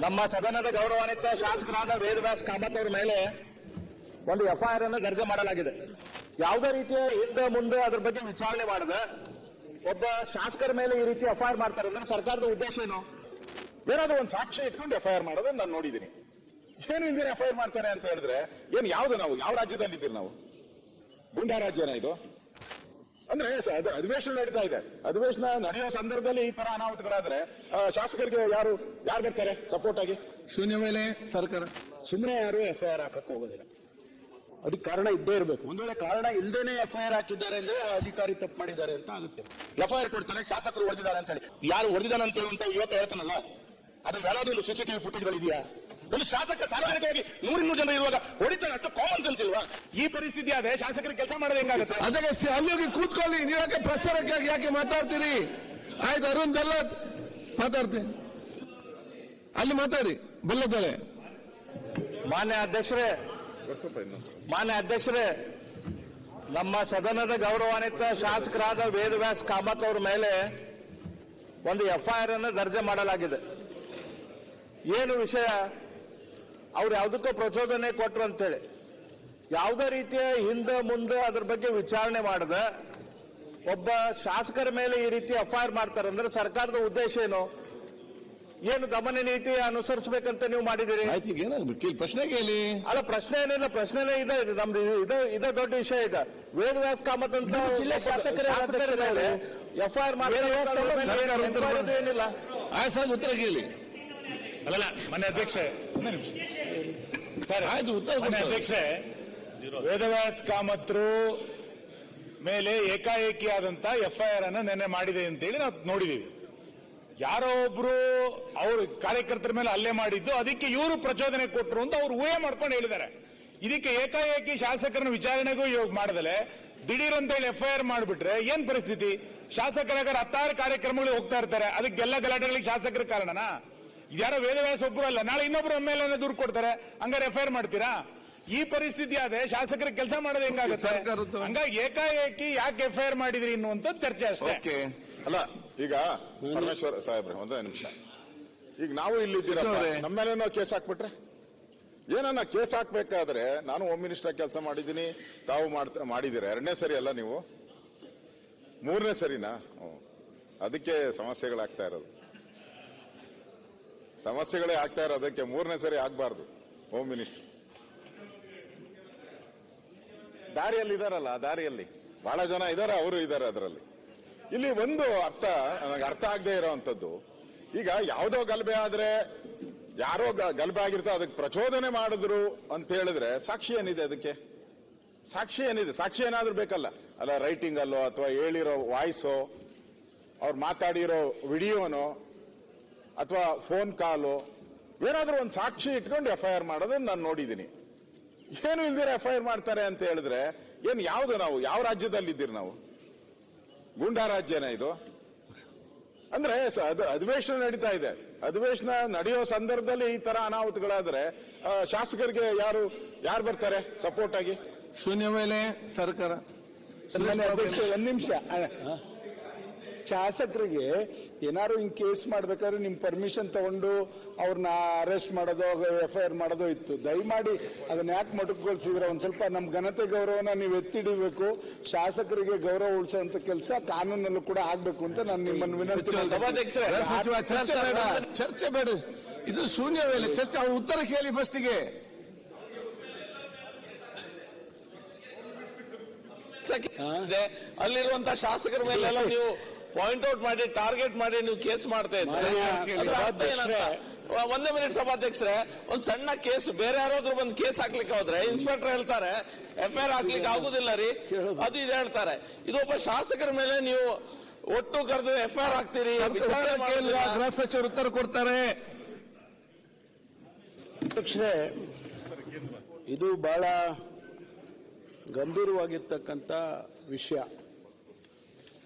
ನಮ್ಮ ಸದನದ ಗೌರವಾನ್ವಿತ ಶಾಸಕರಾದ ವೇದವ್ಯಾಸ್ ಕಾಮತ್ ಅವರ ಮೇಲೆ ಒಂದು ಎಫ್ಐಆರ್ ಅನ್ನು ದರ್ಜೆ ಮಾಡಲಾಗಿದೆ. ಯಾವುದೇ ರೀತಿಯ ಹಿಂದೆ ಮುಂದೆ ಅದ್ರ ಬಗ್ಗೆ ವಿಚಾರಣೆ ಮಾಡದೆ ಒಬ್ಬ ಶಾಸಕರ ಮೇಲೆ ಈ ರೀತಿ ಎಫ್ಐಆರ್ ಮಾಡ್ತಾರೆ ಅಂದ್ರೆ ಸರ್ಕಾರದ ಉದ್ದೇಶ ಏನು? ಏನಾದ್ರು ಒಂದು ಸಾಕ್ಷ್ಯ ಇಟ್ಕೊಂಡು ಎಫ್ಐಆರ್ ಮಾಡೋದನ್ನ ನಾನು ನೋಡಿದ್ದೀನಿ. ಏನು ಇಲ್ದಿರ ಎಫ್ಐಆರ್ ಮಾಡ್ತಾರೆ ಅಂತ ಹೇಳಿದ್ರೆ ಏನು ಯಾವ್ದು ನಾವು ಯಾವ ರಾಜ್ಯದಲ್ಲಿ ಇದ್ದೀರಿ ನಾವು? ಗುಂಡಾ ರಾಜ್ಯನ ಇದು? ಅಂದ್ರೆ ಅಧಿವೇಶನ ನಡೀತಾ ಇದೆ, ಅಧಿವೇಶನ ನಡೆಯೋ ಸಂದರ್ಭದಲ್ಲಿ ಈ ತರ ಅನಾಹುತಗಳಾದ್ರೆ ಶಾಸಕರಿಗೆ ಯಾರು ಬರ್ತಾರೆ ಸಪೋರ್ಟ್ ಆಗಿ? ಶೂನ್ಯ ಮೇಲೆ ಸರ್ಕಾರ ಸುಮ್ಮನೆ ಯಾರು ಎಫ್ಐಆರ್ ಹಾಕಕ್ಕೆ ಹೋಗೋದಿಲ್ಲ. ಅದಕ್ಕೆ ಕಾರಣ ಇದ್ದೇ ಇರಬೇಕು. ಒಂದ್ ವೇಳೆ ಕಾರಣ ಇಲ್ದೇನೆ ಎಫ್ಐಆರ್ ಹಾಕಿದ್ದಾರೆ ಅಂದ್ರೆ ಅಧಿಕಾರಿ ತಪ್ಪು ಮಾಡಿದ್ದಾರೆ ಅಂತ ಆಗುತ್ತೆ. ಎಫ್ಐಆರ್ ಕೊಡ್ತಾರೆ, ಶಾಸಕರು ಹೊಡೆದಿದ್ದಾರೆ ಅಂತ ಹೇಳಿ. ಯಾರು ಹೊಡೆದಿದ್ದಾನೆ ಅಂತ ಹೇಳುವಂತ ಇವತ್ತು ಹೇಳ್ತಾನಲ್ಲ, ಅದು ಎಲ್ಲಾದ್ರೂ ಸಿಸಿಟಿವಿ ಫುಟೇಜ್ಗಳಿದೆಯಾ? ಒಂದು ಶಾಸಕ ಸಾರ್ವಜನಿಕವಾಗಿ 100 ಜನ ಇರುವಾಗ ಹೊಡಿತಾರೆ, ಅಷ್ಟು ಕಾಮನ್ ಸೆನ್ಸ್ ಇಲ್ವಾ? ಈ ಪರಿಸ್ಥಿತಿ ಆದ್ರೆ ಶಾಸಕರಿಗೆ ಕೆಲಸ ಮಾಡೋದು ಹೆಂಗಾಗುತ್ತೆ? ಅದಕ್ಕೆ ಅಲ್ಲಿ ಕೂತ್ಕೊಳ್ಳಿ. ನೀವ್ಯಾಕೆ ಪ್ರಚಾರಕ್ಕಾಗಿ ಯಾಕೆ ಮಾತಾಡ್ತೀರಿ? ಆಯ್ತು, ಅರುಣ್ ಬೆಲ್ಲದ್ ಮಾತಾಡ್ತೀನಿ, ಅಲ್ಲಿ ಮಾತಾಡಿ. ಬೆಲ್ಲದಲೆ ಮಾನ್ಯ ಅಧ್ಯಕ್ಷರೇ, ನಮ್ಮ ಸದನದ ಗೌರವಾನ್ವಿತ ಶಾಸಕರಾದ ವೇದವ್ಯಾಸ್ ಕಾಮತ್ ಅವರ ಮೇಲೆ ಒಂದು ಎಫ್ಐಆರ್ ಅನ್ನು ದರ್ಜೆ ಮಾಡಲಾಗಿದೆ. ಏನು ವಿಷಯ? ಅವ್ರು ಯಾವುದಕ್ಕೂ ಪ್ರಚೋದನೆ ಕೊಟ್ರು ಅಂತೇಳಿ ಯಾವುದೇ ರೀತಿಯ ಹಿಂದೆ ಮುಂದೆ ಅದ್ರ ಬಗ್ಗೆ ವಿಚಾರಣೆ ಮಾಡದೆ ಒಬ್ಬ ಶಾಸಕರ ಮೇಲೆ ಈ ರೀತಿ ಎಫ್ಐಆರ್ ಮಾಡ್ತಾರೆ ಅಂದ್ರೆ ಸರ್ಕಾರದ ಉದ್ದೇಶ ಏನು? ಏನು ದಮನ ನೀತಿ ಅನುಸರಿಸಬೇಕಂತ ನೀವು ಮಾಡಿದಿರಿ? ಪ್ರಶ್ನೆ ಕೇಳಿ. ಅಲ್ಲ, ಪ್ರಶ್ನೆ ಏನಿಲ್ಲ, ಪ್ರಶ್ನೆನೇ ಇದೆ. ನಮ್ದು ಇದೇ ದೊಡ್ಡ ವಿಷಯ. ಈಗ ವೇದವ್ಯಾಸ್ ಕಾಮತ್ ಅಂತ ಜಿಲ್ಲೆ ಶಾಸಕರ ಮೇಲೆ ಎಫ್ಐಆರ್ ಮಾಡಿ ಏನಿಲ್ಲ. ಉತ್ತರ ಕೇಳಿ. ಅಲ್ಲ ಮನೆ ಅಧ್ಯಕ್ಷೆ, ಸರ್ ಆಯ್ತು, ಉತ್ತರ ಅಧ್ಯಕ್ಷೆ, ವೇದವ್ಯಾಸ್ ಕಾಮತ್ರು ಮೇಲೆ ಏಕಾಏಕಿ ಆದಂತ ಎಫ್ಐಆರ್ ಅನ್ನು ನೆನ್ನೆ ಮಾಡಿದೆ ಅಂತೇಳಿ ನಾವು ನೋಡಿದೀವಿ. ಯಾರೋ ಒಬ್ರು ಅವ್ರ ಕಾರ್ಯಕರ್ತರ ಮೇಲೆ ಹಲ್ಲೆ ಮಾಡಿದ್ದು, ಅದಕ್ಕೆ ಇವರು ಪ್ರಚೋದನೆ ಕೊಟ್ಟರು ಅಂತ ಅವ್ರು ಊಹೆ ಮಾಡ್ಕೊಂಡು ಹೇಳಿದ್ದಾರೆ. ಇದಕ್ಕೆ ಏಕಾಏಕಿ ಶಾಸಕರನ್ನ ವಿಚಾರಣೆಗೂ ಮಾಡದಲೆ ದಿಢೀರ್ ಅಂತ ಹೇಳಿ ಎಫ್ಐಆರ್ ಮಾಡಿಬಿಟ್ರೆ ಏನ್ ಪರಿಸ್ಥಿತಿ? ಶಾಸಕರಾಗ 10 ಕಾರ್ಯಕ್ರಮಗಳು ಹೋಗ್ತಾ ಇರ್ತಾರೆ, ಅದಕ್ಕೆಲ್ಲ ಗಲಾಟೆಗಳಿಗೆ ಶಾಸಕರ ಕಾರಣನಾ? ಇದ್ಯಾರೋ ವೇದವ್ಯಾಸ ಒಬ್ಬರು ಅಲ್ಲ, ನಾಳೆ ಇನ್ನೊಬ್ರು ಮೇಲೆ ದೂರು ಕೊಡ್ತಾರೆ, ಹಂಗಾರೆ ಎಫ್ಐಆರ್ ಮಾಡ್ತೀರಾ? ಈ ಪರಿಸ್ಥಿತಿ ಆದ್ರೆ ಶಾಸಕರಿಗೆ ಕೆಲಸ ಮಾಡೋದು ಹೆಂಗಾಗುತ್ತೆ? ಹಂಗಾಗಿ ಏಕಾಏಕಿ ಯಾಕೆ ಎಫ್ಐಆರ್ ಮಾಡಿದ್ರಿ ಅನ್ನುವಂತ ಚರ್ಚೆ ಅಷ್ಟೇ. ಅಲ್ಲ, ಈಗ ಪರಮೇಶ್ವರ್ ಸಾಹೇಬ್ರೆ ಒಂದೇ ನಿಮಿಷ. ಈಗ ನಾವು ಇಲ್ಲಿದ್ದೀರಪ್ಪ, ನಮ್ಮ ಮೇಲೆ ನಾವು ಕೇಸ್ ಹಾಕ್ಬಿಟ್ರೆ ಏನನ್ನ ಕೇಸ್ ಹಾಕ್ಬೇಕಾದ್ರೆ ನಾನು ಹೋಮ್ ಮಿನಿಸ್ಟರ್ ಕೆಲಸ ಮಾಡಿದ್ದೀನಿ, ತಾವು ಮಾಡಿದ್ದೀರ. 2ನೇ ಸರಿ ಅಲ್ಲ ನೀವು, 3ನೇ ಸರಿನಾ? ಅದಕ್ಕೆ ಸಮಸ್ಯೆಗಳಾಗ್ತಾ ಇರೋದು, ಸಮಸ್ಯೆಗಳೇ ಆಗ್ತಾ ಇರೋದಕ್ಕೆ 3ನೇ ಸರಿ ಆಗ್ಬಾರ್ದು. ಹೋಮ್ ಮಿನಿಸ್ಟರ್ ದಾರಿಯಲ್ಲಿ ಇದಾರಲ್ಲ, ದಾರಿಯಲ್ಲಿ ಬಹಳ ಜನ ಇದಾರೆ, ಅವರು ಇದಾರೆ ಅದರಲ್ಲಿ. ಇಲ್ಲಿ ಒಂದು ನನಗೆ ಅರ್ಥ ಆಗದೆ ಇರೋವಂಥದ್ದು, ಈಗ ಯಾವುದೋ ಗಲಭೆ ಆದ್ರೆ ಯಾರೋ ಗಲಭೆ ಆಗಿರ್ತಾ ಅದಕ್ಕೆ ಪ್ರಚೋದನೆ ಮಾಡಿದ್ರು ಅಂತ ಹೇಳಿದ್ರೆ ಸಾಕ್ಷಿ ಏನಿದೆ? ಅದಕ್ಕೆ ಸಾಕ್ಷಿ ಏನಿದೆ? ಸಾಕ್ಷಿ ಏನಾದ್ರೂ ಬೇಕಲ್ಲ. ಅಲ್ಲ, ರೈಟಿಂಗ್ ಅಲ್ಲೋ ಅಥವಾ ಹೇಳಿರೋ ವಾಯ್ಸೋ, ಅವ್ರು ಮಾತಾಡಿರೋ ವಿಡಿಯೋನೋ ಅಥವಾ ಫೋನ್ ಕಾಲು, ಏನಾದ್ರೂ ಒಂದು ಸಾಕ್ಷಿ ಇಟ್ಕೊಂಡು ಎಫ್ಐಆರ್ ಮಾಡೋದನ್ನ ನಾನು ನೋಡಿದ್ದೀನಿ. ಏನು ಇಲ್ದಿರ ಎಫ್ಐಆರ್ ಮಾಡ್ತಾರೆ ಅಂತ ಹೇಳಿದ್ರೆ ಏನು ಯಾವ್ದು ನಾವು ಯಾವ ರಾಜ್ಯದಲ್ಲಿ ಇದ್ದೀರಿ ನಾವು? ಗುಂಡಾ ರಾಜ್ಯನ ಇದು? ಅಂದ್ರೆ ಅಧಿವೇಶನ ನಡೀತಾ ಇದೆ, ಅಧಿವೇಶನ ನಡೆಯೋ ಸಂದರ್ಭದಲ್ಲಿ ಈ ತರ ಅನಾಹುತಗಳಾದ್ರೆ ಶಾಸಕರಿಗೆ ಯಾರು ಬರ್ತಾರೆ ಸಪೋರ್ಟ್ ಆಗಿ? ಶೂನ್ಯ ಮೇಲೆ ಸರ್ಕಾರ. ಒಂದ್ ನಿಮಿಷ. ಶಾಸಕರಿಗೆ ಏನಾದ್ರು ಹಿಂಗ್ ಕೇಸ್ ಮಾಡ್ಬೇಕಾದ್ರೆ ನಿಮ್ ಪರ್ಮಿಷನ್ ತಗೊಂಡು ಅವ್ರನ್ನ ಅರೆಸ್ಟ್ ಮಾಡೋದು, ಎಫ್ಐಆರ್ ಮಾಡೋದು ಇತ್ತು. ದಯಮಾಡಿ ಅದನ್ನ ಯಾಕೆ ಮೊಟಕುಗೊಳಿಸಿದ್ರೆ? ಒಂದ್ ಸ್ವಲ್ಪ ನಮ್ ಘನತೆ ಗೌರವನ ನೀವು ಎತ್ತಿಡಿಬೇಕು. ಶಾಸಕರಿಗೆ ಗೌರವ ಉಳಿಸುವಂತ ಕೆಲಸ ಕಾನೂನಲ್ಲೂ ಕೂಡ ಆಗ್ಬೇಕು ಅಂತ ನಾನು ನಿಮ್ಮನ್ನು ವಿನಂತಿ. ಚರ್ಚೆ ಬೇಡ, ಇದು ಶೂನ್ಯ ವೇಳೆ ಚರ್ಚೆ. ಅವ್ರ ಉತ್ತರ ಕೇಳಿ ಫಸ್ಟಿಗೆ. ಅಲ್ಲಿರುವಂತಹ ಶಾಸಕರ ಮೇಲೆಲ್ಲ ನೀವು ಪಾಯಿಂಟ್ ಔಟ್ ಮಾಡಿ, ಟಾರ್ಗೆಟ್ ಮಾಡಿ ನೀವು ಕೇಸ್ ಮಾಡ್ತಾ ಇದ್ದಾರೆ. ಒಂದೇ ಮಿನಿಟ್ ಸಭಾಧ್ಯಕ್ಷರೇ, ಒಂದ್ ಸಣ್ಣ ಕೇಸ್ ಬೇರೆ ಯಾರಾದ್ರೂ ಬಂದು ಕೇಸ್ ಹಾಕ್ಲಿಕ್ಕೆ ಹೋದ್ರೆ ಇನ್ಸ್ಪೆಕ್ಟರ್ ಹೇಳ್ತಾರೆ ಎಫ್ಐಆರ್ ಹಾಕ್ಲಿಕ್ಕೆ ಆಗುದಿಲ್ಲ ರೀ, ಅದು ಇದು ಹೇಳ್ತಾರೆ. ಇದೊಬ್ಬ ಶಾಸಕರ ಮೇಲೆ ನೀವು ಒಟ್ಟು ಕರೆದು ಎಫ್ಐಆರ್ ಹಾಕ್ತೀರಿ, ಗೃಹ ಸಚಿವರು ಉತ್ತರ ಕೊಡ್ತಾರೆ. ಅಧ್ಯಕ್ಷರೇ, ಇದು ಬಹಳ ಗಂಭೀರವಾಗಿರ್ತಕ್ಕಂಥ ವಿಷಯ.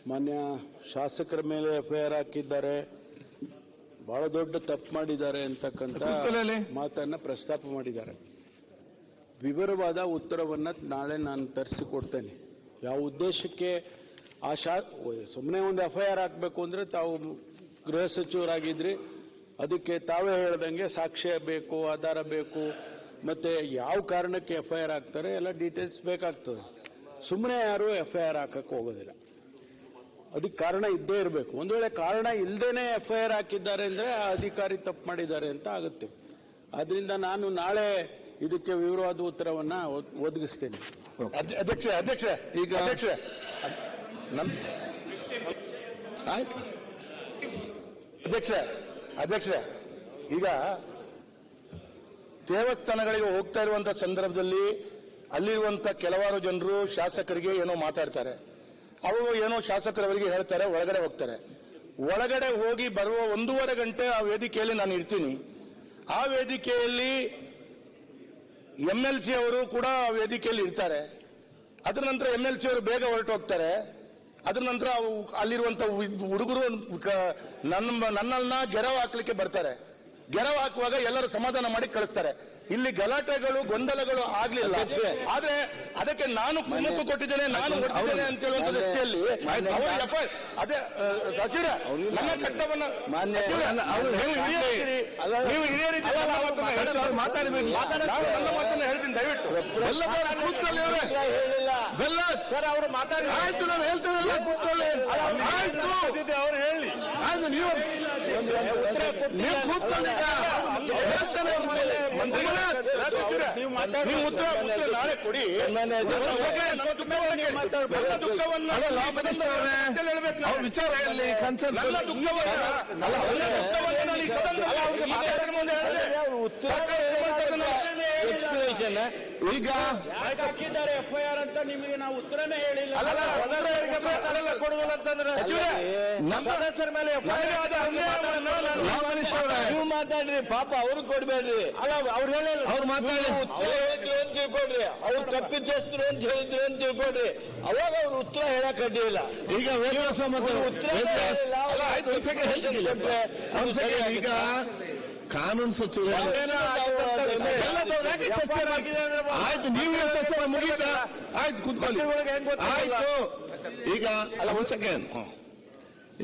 ಮಾನ್ಯ ಶಾಸಕರ ಮೇಲೆ ಎಫ್ಐಆರ್ ಹಾಕಿದ್ದಾರೆ, ಬಹಳ ದೊಡ್ಡ ತಪ್ಪು ಮಾಡಿದ್ದಾರೆ ಅಂತಕ್ಕಂಥ ಮಾತನ್ನ ಪ್ರಸ್ತಾಪ ಮಾಡಿದ್ದಾರೆ. ವಿವರವಾದ ಉತ್ತರವನ್ನ ನಾಳೆ ನಾನು ತರಿಸಿಕೊಡ್ತೇನೆ. ಯಾವ ಉದ್ದೇಶಕ್ಕೆ ಸುಮ್ಮನೆ ಒಂದು ಎಫ್ಐಆರ್ ಹಾಕಬೇಕು ಅಂದ್ರೆ ತಾವು ಗೃಹ ಸಚಿವರಾಗಿದ್ರಿ, ಅದಕ್ಕೆ ತಾವೇ ಹೇಳ್ದಂಗೆ ಸಾಕ್ಷ್ಯ ಬೇಕು, ಆಧಾರ ಬೇಕು, ಮತ್ತೆ ಯಾವ ಕಾರಣಕ್ಕೆ FIR ಹಾಕ್ತಾರೆ ಎಲ್ಲ ಡೀಟೇಲ್ಸ್ ಬೇಕಾಗ್ತದೆ. ಸುಮ್ಮನೆ ಯಾರು FIR ಹಾಕಕ್ಕೆ ಹೋಗೋದಿಲ್ಲ. ಅದಕ್ಕೆ ಕಾರಣ ಇದ್ದೇ ಇರಬೇಕು. ಒಂದು ವೇಳೆ ಕಾರಣ ಇಲ್ಲದೇನೆ FIR ಹಾಕಿದ್ದಾರೆ ಅಂದ್ರೆ ಆ ಅಧಿಕಾರಿ ತಪ್ಪು ಮಾಡಿದ್ದಾರೆ ಅಂತ ಆಗುತ್ತೆ. ಆದ್ರಿಂದ ನಾನು ನಾಳೆ ಇದಕ್ಕೆ ವಿವರವಾದ ಉತ್ತರವನ್ನ ಒದಗಿಸ್ತೇನೆ. ಅಧ್ಯಕ್ಷ ಈಗ ಅಧ್ಯಕ್ಷ ಈಗ ದೇವಸ್ಥಾನಗಳಿಗೆ ಹೋಗ್ತಾ ಇರುವಂತಹ ಸಂದರ್ಭದಲ್ಲಿ ಅಲ್ಲಿರುವಂತ ಕೆಲವಾರು ಜನರು ಶಾಸಕರಿಗೆ ಏನೋ ಮಾತಾಡ್ತಾರೆ. ಅವರು ಏನೋ ಶಾಸಕರವರಿಗೆ ಹೇಳ್ತಾರೆ, ಒಳಗಡೆ ಹೋಗ್ತಾರೆ. ಒಳಗಡೆ ಹೋಗಿ ಬರುವ 1.5 ಗಂಟೆ ಆ ವೇದಿಕೆಯಲ್ಲಿ ನಾನು ಇರ್ತೀನಿ. ಆ ವೇದಿಕೆಯಲ್ಲಿ MLC ಅವರು ಕೂಡ ಆ ವೇದಿಕೆಯಲ್ಲಿ ಇರ್ತಾರೆ. ಅದರ ನಂತರ MLC ಅವರು ಬೇಗ ಹೊರಟು ಹೋಗ್ತಾರೆ. ಅದರ ನಂತರ ಅಲ್ಲಿರುವಂತ ಹುಡುಗರು ನನ್ನನ್ನ ಗೆರವು ಹಾಕ್ಲಿಕ್ಕೆ ಬರ್ತಾರೆ. ಗೆರವು ಹಾಕುವಾಗ ಎಲ್ಲರೂ ಸಮಾಧಾನ ಮಾಡಿ ಕಳಿಸ್ತಾರೆ. ಇಲ್ಲಿ ಗಲಾಟೆಗಳು ಗೊಂದಲಗಳು ಆಗ್ಲಿಲ್ಲ. ಆದ್ರೆ ಅದಕ್ಕೆ ನಾನು ಕುಮ್ಮಕ್ಕು ಕೊಟ್ಟಿದ್ದೇನೆ, ನಾನು ಹೊರಟಿದ್ದೇನೆ ಅಂತ ಹೇಳುವಂತ ದೃಷ್ಟಿಯಲ್ಲಿ ಅದೇ ಸಚಿವ ನನ್ನ ಕರ್ತವ್ಯವನ್ನು ನೀವು ಹಿರಿಯ ರೀತಿ ನನ್ನ ಮಾತನ್ನ ಹೇಳ್ತೀನಿ ದಯವಿಟ್ಟು. ಸರ್ ಅವರು ಮಾತಾಡಿ ಆಯ್ತು, ನಾನು ಹೇಳ್ತೇನೆ ಕೂತ್ಕೊಳ್ಳಿ. ಅವ್ರು ಹೇಳಿ ಆಯ್ತು, ನೀವು ಕೂತ್ಕೊಳ್ಳಿ. ನೀವು ಉತ್ತರ ನಾಳೆ ಕೊಡಿ. ವಿಚಾರ ಹೇಳಿ, ಕನ್ಸರ್ನ್ ಈಗ ಹಾಕಿದ್ದಾರೆ FIR ಅಂತ ನಿಮಗೆ ನಾವು ಉತ್ತರನೇ ಹೇಳಿಲ್ಲ. ಕೊಡುವಲ್ಲ ಅಂತಂದ್ರೆ ಸದಸ್ಯರ ಮೇಲೆ ನೀವು ಮಾತಾಡ್ರಿ, ಪಾಪ ಅವ್ರು ಕೊಡ್ಬೇಡ್ರಿ. ಅಲ್ಲ ಅವ್ರು ಹೇಳಿಲ್ಲ, ಅವ್ರು ಮಾತಾಡಿ ಹೇಳಿದ್ರು ಅಂತ ತಿಳ್ಕೊಡ್ರಿ, ಅವ್ರು ತಪ್ಪಿದ್ದಸ್ತರು ಅಂತ ಹೇಳಿದ್ರು ಅಂತ ತಿಳ್ಕೊಡ್ರಿ. ಅವಾಗ ಅವ್ರು ಉತ್ತರ ಹೇಳಕ್ ಅಡ್ಡಿಲ್ಲ. ಈಗ ಈಗ ಕಾನೂನು ಸಚಿವರು ಆಯ್ತು, ನೀವು ಚರ್ಚೆ ಮುಗಿತಾ? ಆಯ್ತು, ಕೂತ್ಕೊಳ್ಳಿ. ಆಯ್ತು, ಈಗ ಅಲ್ಲ ಒಂದ್ ಸೆಕೆಂಡ್.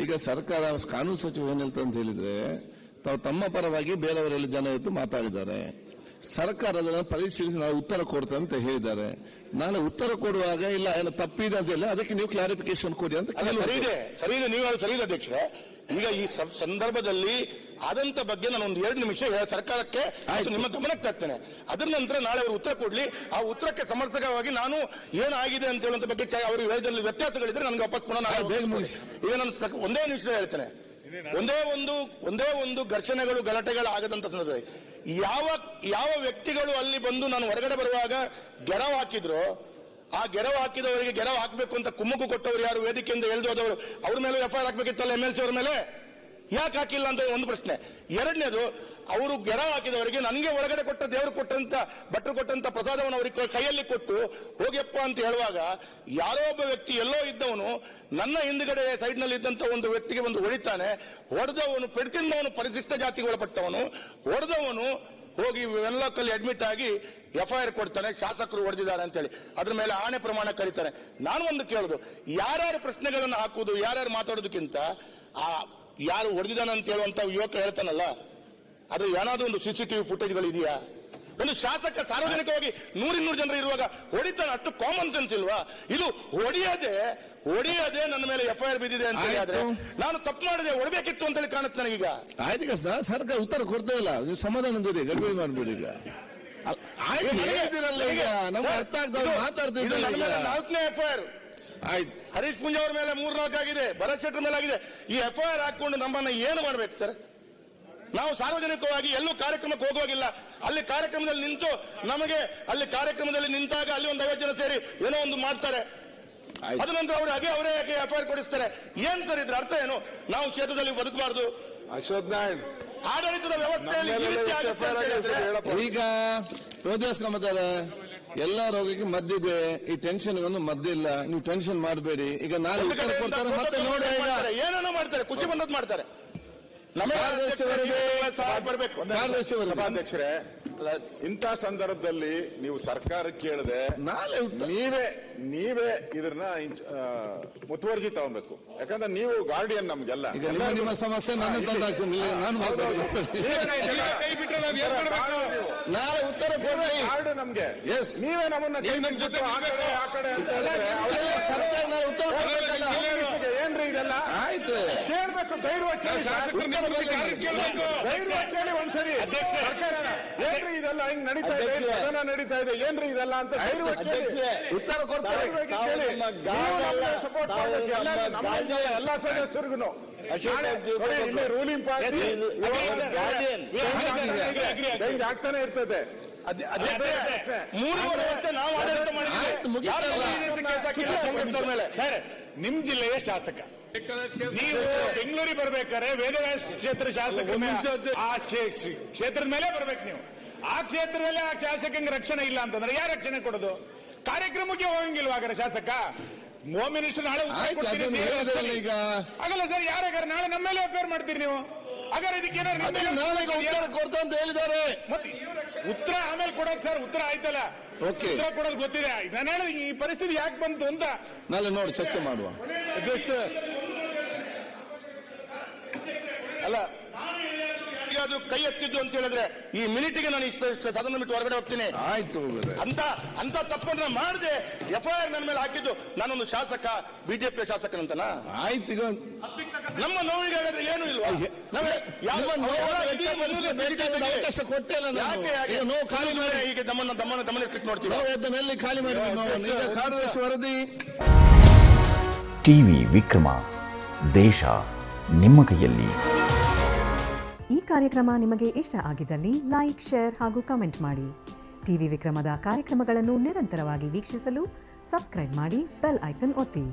ಈಗ ಸರ್ಕಾರ ಕಾನೂನು ಸಚಿವರು ಏನ್ ಹೇಳ್ತಾರೆ ಅಂತ ಹೇಳಿದ್ರೆ, ತಾವು ತಮ್ಮ ಪರವಾಗಿ ಬೇರೆಯವರೆಲ್ಲ ಜನ ಇವತ್ತು ಮಾತಾಡಿದ್ದಾರೆ. ಸರ್ಕಾರ ಅದನ್ನು ಪರಿಶೀಲಿಸಿ ನಾವು ಉತ್ತರ ಕೊಡ್ತೇವೆ ಅಂತ ಹೇಳಿದ್ದಾರೆ. ನಾಳೆ ಉತ್ತರ ಕೊಡುವಾಗ ಇಲ್ಲ ಏನೋ ತಪ್ಪಿದೆ ಅಂತ ಹೇಳಿ ಅದಕ್ಕೆ ನೀವು ಕ್ಲಾರಿಫಿಕೇಶನ್ ಕೊಡಿ ಅಂತ. ಸರಿ ಇದೆ, ನೀವು ಸರಿ ಇದೆ ಅಧ್ಯಕ್ಷರೇ. ಈಗ ಈ ಸಂದರ್ಭದಲ್ಲಿ ಆದಂತ ಬಗ್ಗೆ ನಾನು ಒಂದು 2 ನಿಮಿಷ ಸರ್ಕಾರಕ್ಕೆ ನಿಮ್ಮ ಗಮನಕ್ಕೆ ತರ್ತೇನೆ. ಅದರ ನಂತರ ನಾಳೆ ಅವರು ಉತ್ತರ ಕೊಡ್ಲಿ. ಆ ಉತ್ತರಕ್ಕೆ ಸಮರ್ಥಕವಾಗಿ ನಾನು ಏನಾಗಿದೆ ಅಂತ ಹೇಳುವಂತ ಬಗ್ಗೆ ಅವರು ಹೇಳಿದಲ್ಲಿ ವ್ಯತ್ಯಾಸಗಳಿದ್ರೆ ನನಗೆ ವಾಪಸ್ ಪುನಃ ಈಗ ನಾನು ಒಂದೇ ನಿಮಿಷ ಹೇಳ್ತೇನೆ. ಒಂದೇ ಒಂದು ಘರ್ಷಣೆಗಳು ಗಲಾಟೆಗಳು ಆಗದಂತ ಸಂದರ್ಭದಲ್ಲಿ ಯಾವ ವ್ಯಕ್ತಿಗಳು ಅಲ್ಲಿ ಬಂದು ನಾನು ಹೊರಗಡೆ ಬರುವಾಗ ಗೆರವು ಹಾಕಿದ್ರು, ಆ ಗೆರವು ಹಾಕಿದವರಿಗೆ ಗೆರವು ಹಾಕಬೇಕು ಅಂತ ಕುಮ್ಮಕ್ಕು ಕೊಟ್ಟವರು ಯಾರು, ವೇದಿಕೆಯಿಂದ ಎಳೆದೋದವರು, ಅವ್ರ ಮೇಲೆ FIR ಹಾಕಬೇಕಿತ್ತಲ್ಲ MLC ಅವರ ಮೇಲೆ, ಯಾಕೆ ಹಾಕಿಲ್ಲ ಅಂತ ಒಂದು ಪ್ರಶ್ನೆ. ಎರಡನೇದು, ಅವರು ಗೆರವು ಹಾಕಿದವರಿಗೆ ನನಗೆ ಒಳಗಡೆ ಕೊಟ್ಟ ದೇವರು ಕೊಟ್ಟಂತ ಭಟ್ರು ಕೊಟ್ಟಂತ ಪ್ರಸಾದವನ್ನು ಅವರಿಗೆ ಕೈಯಲ್ಲಿ ಕೊಟ್ಟು ಹೋಗ್ಯಪ್ಪ ಅಂತ ಹೇಳುವಾಗ ಯಾರೋ ಒಬ್ಬ ವ್ಯಕ್ತಿ ಎಲ್ಲೋ ಇದ್ದವನು ನನ್ನ ಹಿಂದ್ಗಡೆ ಸೈಡ್ ನಲ್ಲಿ ಇದ್ದಂತ ಒಂದು ವ್ಯಕ್ತಿಗೆ ಒಂದು ಹೊಡಿತಾನೆ. ಹೊಡೆದವನು ಪೆಡ್ತಿಂದವನು ಪರಿಶಿಷ್ಟ ಜಾತಿಗೆ ಒಳಪಟ್ಟವನು, ಹೊಡೆದವನು ಹೋಗಿ ವೆನ್ಲಾಕಲ್ಲಿ ಅಡ್ಮಿಟ್ ಆಗಿ FIR ಕೊಡ್ತಾನೆ, ಶಾಸಕರು ಹೊಡೆದಿದ್ದಾರೆ ಅಂತ ಹೇಳಿ ಅದ್ರ ಮೇಲೆ ಆಣೆ ಪ್ರಮಾಣ ಕರೀತಾರೆ. ನಾನು ಒಂದು ಕೇಳುದು, ಯಾರ್ಯಾರು ಪ್ರಶ್ನೆಗಳನ್ನು ಹಾಕುವುದು, ಯಾರ್ಯಾರು ಮಾತಾಡೋದಕ್ಕಿಂತ ಆ ಯಾರು ಹೊಡೆದಿದ್ದಾನೆ ಅಂತ ಹೇಳುವಂತ ಯುವಕ ಹೇಳ್ತಾನಲ್ಲ, ಅದು ಏನಾದ್ರೂ ಒಂದು CCTV ಫುಟೇಜ್ಗಳು ಇದೆಯಾ? ಒಂದು ಶಾಸಕ ಸಾರ್ವಜನಿಕವಾಗಿ 100-200 ಜನರು ಇರುವಾಗ ಹೊಡಿತಾನೆ, ಅಷ್ಟು ಕಾಮನ್ ಸೆನ್ಸ್ ಇಲ್ವಾ? ಇದು ಹೊಡಿಯದೆ ನನ್ನ ಮೇಲೆ FIR ಬಿದ್ದಿದೆ ಅಂತ ಹೇಳಿ ಆದ್ರೆ ನಾನು ತಪ್ಪು ಮಾಡಿದೆ, ಹೊಡಬೇಕಿತ್ತು ಅಂತ ಹೇಳಿ ಕಾಣುತ್ತೆ ನನಗೀಗ. ಆಯ್ತು, ಸರ್ಕಾರ ಉತ್ತರ ಕೊಡ್ತಾ ಇಲ್ಲ, ನೀವು ಸಮಾಧಾನ ಗಡಿಬಿಡಿ ಮಾಡ್ಬಿಡಿ. ಈಗ ಹೇಳ್ತೀರಲ್ಲ, ಈಗ ನಮ್ಗೆ ಅರ್ಥ ಆಗ್ತದೆ ಮಾತಾಡ್ತಿದ್ದೀವಿ. 4ನೇ FIR ಆಯ್ತು, ಹರೀಶ್ ಪುಂಜ ಅವ್ರ ಮೇಲೆ 3-4 ಆಗಿದೆ, ಭರತ್ ಶೆಟ್ಟರ್ ಮೇಲೆ ಆಗಿದೆ. ಈ FIR ಹಾಕೊಂಡು ನಮ್ಮನ್ನ ಏನು ಮಾಡ್ಬೇಕು ಸರ್? ನಾವು ಸಾರ್ವಜನಿಕವಾಗಿ ಎಲ್ಲೂ ಕಾರ್ಯಕ್ರಮಕ್ಕೆ ಹೋಗುವಾಗಿಲ್ಲ. ಅಲ್ಲಿ ಕಾರ್ಯಕ್ರಮದಲ್ಲಿ ನಿಂತು ನಮಗೆ ಅಲ್ಲಿ ಕಾರ್ಯಕ್ರಮದಲ್ಲಿ ನಿಂತಾಗ ಅಲ್ಲಿ ಒಂದು 50 ಜನ ಸೇರಿ ಏನೋ ಒಂದು ಮಾಡ್ತಾರೆ. ಅದ ನಂತರ ಅವರೇ FIR ಕೊಡಿಸ್ತಾರೆ. ಏನ್ ಸರ್ ಇದ್ರ ಅರ್ಥ ಏನು? ನಾವು ಕ್ಷೇತ್ರದಲ್ಲಿ ಬದುಕಬಾರ್ದು. ಅಶ್ವಥ್ ನಾರಾಯಣ್, ಆಡಳಿತದ ವ್ಯವಸ್ಥೆಯಲ್ಲಿ ಈಗ ಯೋಧಸ್ಕೊಂಬತ್ತಾರೆ. ಎಲ್ಲ ರೋಗಕ್ಕೆ ಮದ್ದಿದೆ, ಈ ಟೆನ್ಷನ್ ಒಂದು ಮದ್ದಿಲ್ಲ, ನೀವು ಟೆನ್ಷನ್ ಮಾಡಬೇಡಿ. ಈಗ ನಾಳೆ ಉತ್ತರ ಕೊಡ್ತಾರೆ, ಮತ್ತೆ ನೋಡಿ ಏನೇನೋ ಮಾಡ್ತಾರೆ, ಖುಷಿ ಬಂದದ್ದು ಮಾಡ್ತಾರೆ. ಕಾರ್ಯದರ್ಶಿ ವರದಿ ಬರಬೇಕು. ಕಾರ್ಯದರ್ಶಿ ವರದಿ ಸಭಾಧ್ಯಕ್ಷರೇ, ಇಂಥ ಸಂದರ್ಭದಲ್ಲಿ ನೀವು ಸರ್ಕಾರ ಕೇಳದೆ ನಾಳೆ ನೀವೇ ಇದನ್ನ ಮುತುವರ್ಜಿ ತಗೊಬೇಕು. ಯಾಕಂದ್ರೆ ನೀವು ಗಾರ್ಡಿಯನ್ ನಮ್ಗೆಲ್ಲ. ಈಗ ನಿಮ್ಮ ಸಮಸ್ಯೆ ನನ್ನ ತಂದಾಕ್ತೀನಿ, ನಾನು ನಾಳೆ ಉತ್ತರ ಕೊಡಿ. ಕಾರ್ಡ್ ನಮ್ಗೆ ಎಸ್ ನೀವೇ ನಮ್ಮನ್ನ ಕೈ ಬಿಟ್ಟು ಆ ಕಡೆ ಅಂತ ಹೇಳಿದ್ರೆ ಸರ್ಕಾರ ನಾವು ಉತ್ತರ ಕೊಡ್ಬೇಕಲ್ಲ. ಏನ್ರಿ ಇದೆಲ್ಲ? ಆಯ್ತು ಕೇಳ್ಬೇಕು, ಧೈರ್ಯವಾಗಿ ಕೇಳಿ, ಧೈರ್ಯವಾಗಿ ಕೇಳಿ ಒಂದ್ಸರಿ. ಸರ್ಕಾರ ಏನ್ರಿ ಇದೆಲ್ಲ ಹಿಂಗ್ ನಡೀತಾ ಇದೆ, ಸದನ ನಡೀತಾ ಇದೆ, ಏನ್ರಿ ಇದೆಲ್ಲ ಅಂತ ಧೈರ್ಯವಾಗಿ ಕೇಳಿ, ಉತ್ತರ ಕೊಡ್ತಾರೆ. ಸಪೋರ್ಟ್ ಮಾಡಬೇಕು ಎಲ್ಲ ಸದಸ್ಯರಿಗೂ. ಇಲ್ಲಿ ರೂಲಿಂಗ್ ಪಾರ್ಟಿ ಚೇಂಜ್ ಆಗ್ತಾನೆ ಇರ್ತದೆ. 3.5 ವರ್ಷ ನಾವು ಆಡಳಿತ ಮಾಡಿದ್ರೆ ಸರ್, ನಿಮ್ ಜಿಲ್ಲೆಯ ಶಾಸಕ ನೀವು ಬೆಂಗಳೂರಿಗೆ ಬರ್ಬೇಕಾದ್ರೆ ವೇದವ್ಯಾಸ ಕ್ಷೇತ್ರ ಶಾಸಕ ಆ ಕ್ಷೇತ್ರದ ಮೇಲೆ ಬರ್ಬೇಕು ನೀವು. ಆ ಕ್ಷೇತ್ರದಲ್ಲಿ ಆ ಶಾಸಕಂಗೆ ರಕ್ಷಣೆ ಇಲ್ಲ ಅಂತಂದ್ರೆ ಯಾರು ರಕ್ಷಣೆ ಕೊಡೋದು? ಕಾರ್ಯಕ್ರಮಕ್ಕೆ ಹೋಗಂಗಿಲ್ವಾಗಾರೆ ಶಾಸಕ? ಹೋಮ್ ಮಿನಿಸ್ಟರ್ ನಾಳೆ ಈಗ ಆಗಲ್ಲ ಸರ್. ಯಾರಾಗಾರ ನಾಳೆ ನಮ್ಮ ಮೇಲೆ ಅಫೇರ್ ಮಾಡ್ತೀರಿ ನೀವು? ಹಾಗಾದ್ರೆ ಇದಕ್ಕೆ ಉತ್ತರ ಕೊಡ್ತಾ ಅಂತ ಹೇಳಿದ್ದಾರೆ. ಮತ್ತೆ ಉತ್ತರ ಆಮೇಲೆ ಕೊಡೋದು ಸರ್. ಉತ್ತರ ಆಯ್ತಲ್ಲ, ಉತ್ತರ ಕೊಡೋದು ಗೊತ್ತಿದೆ. ನಾನು ಹೇಳಿದ ಈ ಪರಿಸ್ಥಿತಿ ಯಾಕೆ ಬಂತು ಅಂತ ನಾಳೆ ನೋಡಿ ಚರ್ಚೆ ಮಾಡುವ. ಅಲ್ಲ, ಈಗ ಅದು ಕೈ ಎತ್ತಿದ್ದು ಅಂತ ಹೇಳಿದ್ರೆ ಈ ಮಿನಿಟ್ಗೆ ನಾನು ಸದನ ಬಿಟ್ಟು ಹೊರಗಡೆ ಹೋಗ್ತೀನಿ. ಆಯ್ತು, ಅಂತ ತಪ್ಪನ್ನ ಮಾಡದೆ FIR ನನ್ನ ಮೇಲೆ ಹಾಕಿದ್ದು ನಾನೊಂದು ಶಾಸಕ, ಬಿಜೆಪಿ ಶಾಸಕನಂತನಾ? ಆಯ್ತು. ಈಗ ನಮ್ಮ ನೋವಿಗೆ ಹಾಗಾದ್ರೆ ಏನು ಇಲ್ವಾ? ಅವಕಾಶ ಕೊಟ್ಟೆ ಇಲ್ಲ. ನೋವು ಖಾಲಿ ಮಾಡಿ ಈಗ ದಮ್ಮನ ಕ್ಲಿಕ್ ನೋಡ್ತೀವಿ. ಎಲ್ಲಿ ಖಾಲಿ ಮಾಡಿ ಕಾರ್ಯದರ್ಶಿ ವರದಿ. ಟಿವಿ ವಿಕ್ರಮ, ದೇಶ ನಿಮ್ಮ ಕೈಯಲ್ಲಿ. ಈ ಕಾರ್ಯಕ್ರಮ ನಿಮಗೆ ಇಷ್ಟ ಆಗಿದ್ದಲ್ಲಿ ಲೈಕ್, ಶೇರ್ ಹಾಗೂ ಕಮೆಂಟ್ ಮಾಡಿ. ಟಿವಿ ವಿಕ್ರಮದ ಕಾರ್ಯಕ್ರಮಗಳನ್ನು ನಿರಂತರವಾಗಿ ವೀಕ್ಷಿಸಲು ಸಬ್ಸ್ಕ್ರೈಬ್ ಮಾಡಿ, ಬೆಲ್ ಐಕನ್ ಒತ್ತಿ.